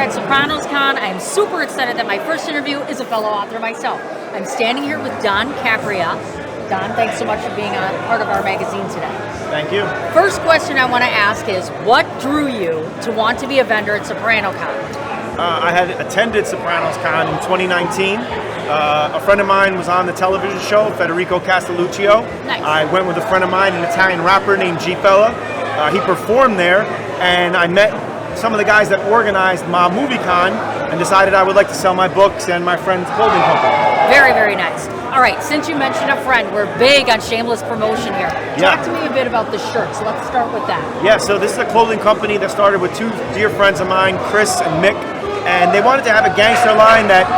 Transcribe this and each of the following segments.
at Sopranos Con. I'm super excited that my first interview is a fellow author myself. I'm standing here with Don Capria. Don, thanks so much for being a part of our magazine today. Thank you. First question I want to ask is, what drew you to want to be a vendor at Soprano Con? I had attended Sopranos Con in 2019. A friend of mine was on the television show, Federico Castelluccio. Nice. I went with a friend of mine, an Italian rapper named G-Fella. He performed there, and I met some of the guys that organized my movie con and decided I would like to sell my books and my friend's clothing company. Very, very nice. All right, since you mentioned a friend, we're big on shameless promotion here. Talk to me a bit about the shirts. Let's start with that. Yeah, so this is a clothing company that started with two dear friends of mine, Chris and Mick, and they wanted to have a gangster line that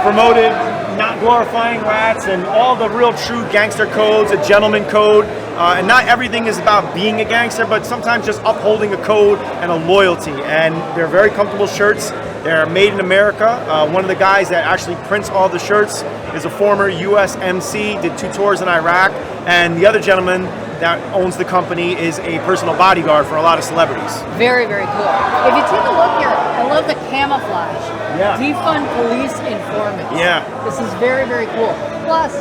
promoted not glorifying rats and all the real true gangster codes, a gentleman code, and not everything is about being a gangster, but sometimes just upholding a code and a loyalty. And they're very comfortable shirts. They're made in America. One of the guys that actually prints all the shirts is a former U.S. MC, did 2 tours in Iraq, and the other gentleman that owns the company is a personal bodyguard for a lot of celebrities. Very, very cool. If you take a look here, I love the camouflage. Yeah. Defund police informants. Yeah. This is very, very cool. Plus,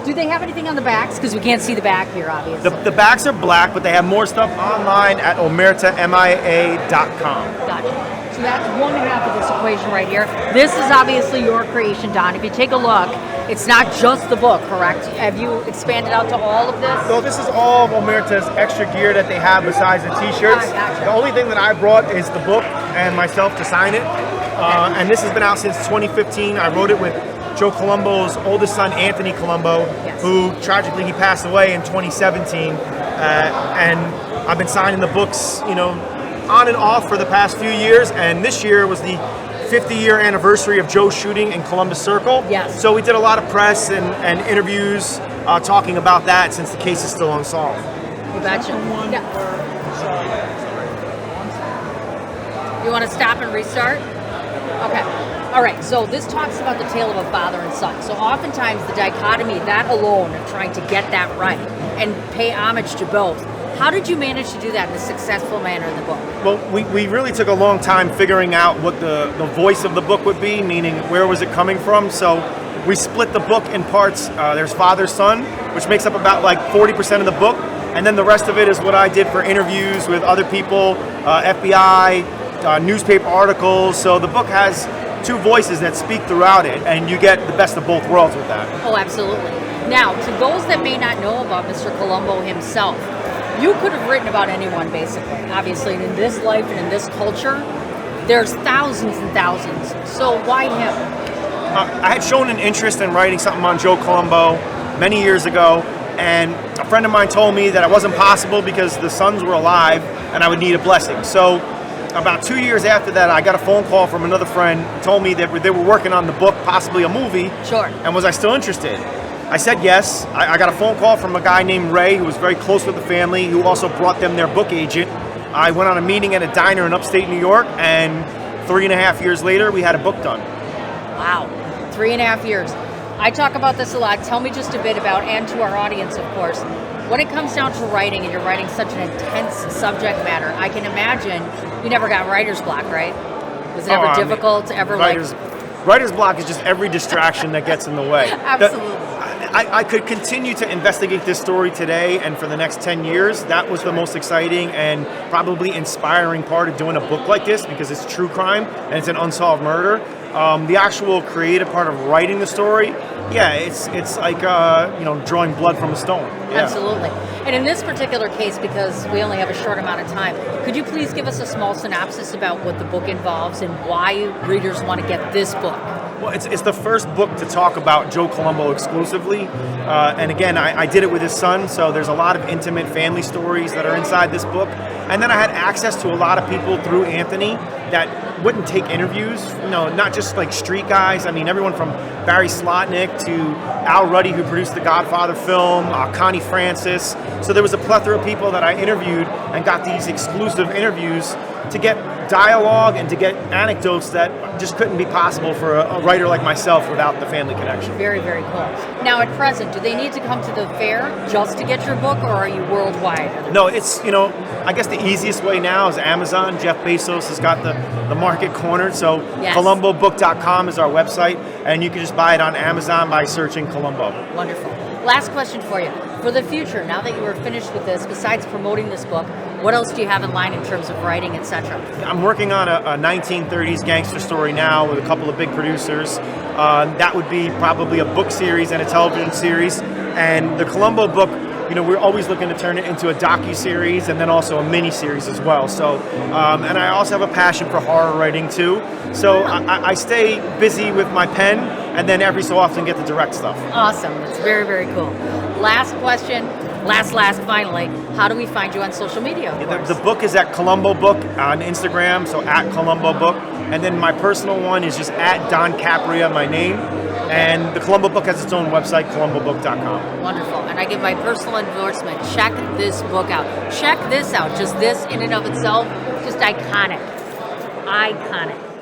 do they have anything on the backs? Because we can't see the back here, obviously. The backs are black, but they have more stuff online at omertamia.com. Gotcha. So that's one half of this equation right here. This is obviously your creation, Don. If you take a look, it's not just the book, correct? Have you expanded out to all of this? So this is all of Omerta's extra gear that they have besides the t-shirts. Gotcha. The only thing that I brought is the book and myself to sign it. And this has been out since 2015. I wrote it with Joe Colombo's oldest son, Anthony Colombo, Yes. who tragically he passed away in 2017. And I've been signing the books, on and off for the past few years. And this year was the 50-year anniversary of Joe's shooting in Columbus Circle. Yes. So we did a lot of press and interviews talking about that since the case is still unsolved. You betcha. Yeah. You want to stop and restart? Okay. All right. So this talks about the tale of a father and son. So oftentimes the dichotomy, that alone, of trying to get that right and pay homage to both. How did you manage to do that in a successful manner in the book? Well, we really took a long time figuring out what the voice of the book would be, meaning where was it coming from. So we split the book in parts. There's father, son, which makes up about like 40% of the book. And then the rest of it is what I did for interviews with other people, FBI, newspaper articles. So the book has 2 voices that speak throughout it, and you get the best of both worlds with that. Oh, absolutely. Now, to those that may not know about Mr. Colombo himself, you could have written about anyone, basically. Obviously, and in this life and in this culture, there's thousands and thousands. So why him? I had shown an interest in writing something on Joe Colombo many years ago, and a friend of mine told me that it wasn't possible because the sons were alive and I would need a blessing. So about 2 years after that, I got a phone call from another friend who told me that they were working on the book, possibly a movie. Sure. And was I still interested? I said yes. I got a phone call from a guy named Ray who was very close with the family, who also brought them their book agent. I went on a meeting at a diner in upstate New York, and 3.5 years later, we had a book done. Wow, 3.5 years. I talk about this a lot. Tell me just a bit about, and to our audience, of course, when it comes down to writing, and you're writing such an intense subject matter, I can imagine you never got writer's block, right? Was it ever difficult? Writer's block is just every distraction that gets in the way. Absolutely. I could continue to investigate this story today and for the next 10 years. That was the most exciting and probably inspiring part of doing a book like this, because it's true crime and it's an unsolved murder. The actual creative part of writing the story, yeah, it's like drawing blood from a stone. Yeah. Absolutely. And in this particular case, because we only have a short amount of time, could you please give us a small synopsis about what the book involves and why readers want to get this book? Well, it's the first book to talk about Joe Colombo exclusively. And again, I did it with his son, so there's a lot of intimate family stories that are inside this book. And then I had access to a lot of people through Anthony that wouldn't take interviews, not just like street guys. I mean, everyone from Barry Slotnick to Al Ruddy, who produced the Godfather film, Connie Francis. So there was a plethora of people that I interviewed and got these exclusive interviews to get dialogue and to get anecdotes that just couldn't be possible for a writer like myself without the family connection. Very, very cool. Now, at present, do they need to come to the fair just to get your book, or are you worldwide? No, it's, I guess the easiest way now is Amazon. Jeff Bezos has got the market cornered, so Yes. ColumboBook.com is our website, and you can just buy it on Amazon by searching Columbo. Wonderful. Last question for you. For the future, now that you are finished with this, besides promoting this book, what else do you have in line in terms of writing, etc.? I'm working on a 1930s gangster story now with a couple of big producers. That would be probably a book series and a television series. And the Columbo book, we're always looking to turn it into a docu-series and then also a mini-series as well. So, and I also have a passion for horror writing too. So I stay busy with my pen and then every so often get to direct stuff. Awesome. That's very, very cool. Last question. Last, finally. How do we find you on social media? Of course? The book is at Columbo Book on Instagram, so at Columbo Book. And then my personal one is just at Don Capria, my name. And the Columbo Book has its own website, ColumboBook.com. Wonderful. And I give my personal endorsement. Check this book out. Check this out. Just this in and of itself, just iconic. Iconic.